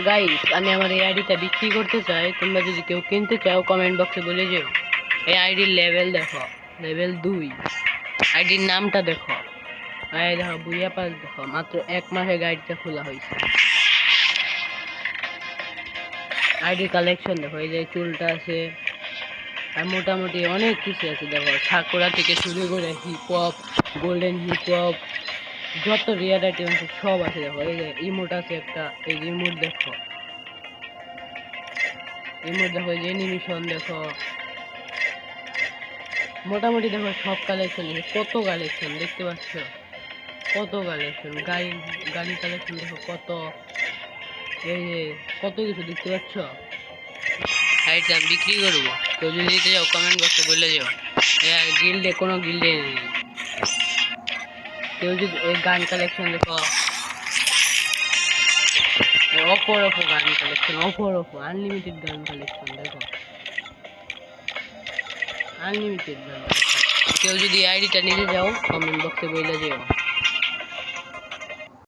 Guys আমি আমার এই আইডিটা বিক্রি করতে চাই, তোমরা যদি কেউ কিনতে চাও কমেন্ট বক্সে বলে যেও। এই আইডির লেভেল দেখো, লেভেল 2। আইডির নামটা দেখো, এই দেখো বুইয়া পাস দেখো, মাত্র 1 মাসে গাইডটা খোলা হয়েছে। আইডির কালেকশন দেখো, এই যে চুলটা আছে, আর মোটামুটি অনেক কিছু আছে দেখো, সাকুরা থেকে শুরু করে hip hop, golden hip hop, যত রিয়ার আইটেম আছে সব আছে দেখো। এই যে ইমোট আছে একটা, এই যে ইমোট দেখো, ইমোট দেখো, এই যে অ্যানিমেশন দেখো, মোটামুটি দেখো সব কালেকশন। কত কালেকশন দেখতে পাচ্ছ, কত কালেকশন, গাড়ি কালেকশন দেখো কত, এই যে কত কিছু দেখতে পাচ্ছ। গাড়িটা বিক্রি করবো, কেউ যদি দিতে যাও কমেন্ট বক্সে বলে যাও। গিল্ডে কোনো গিল্ডে নেই। কেউ যদি এই গান কালেকশন দেখো, অফার গান কালেকশন, অফার আনলিমিটেড গান কালেকশন দেখো, আনলিমিটেড গান কালেকশন। কেউ যদি আইডিটা নিতে যাও কমেন্ট বক্সে বলে যেও।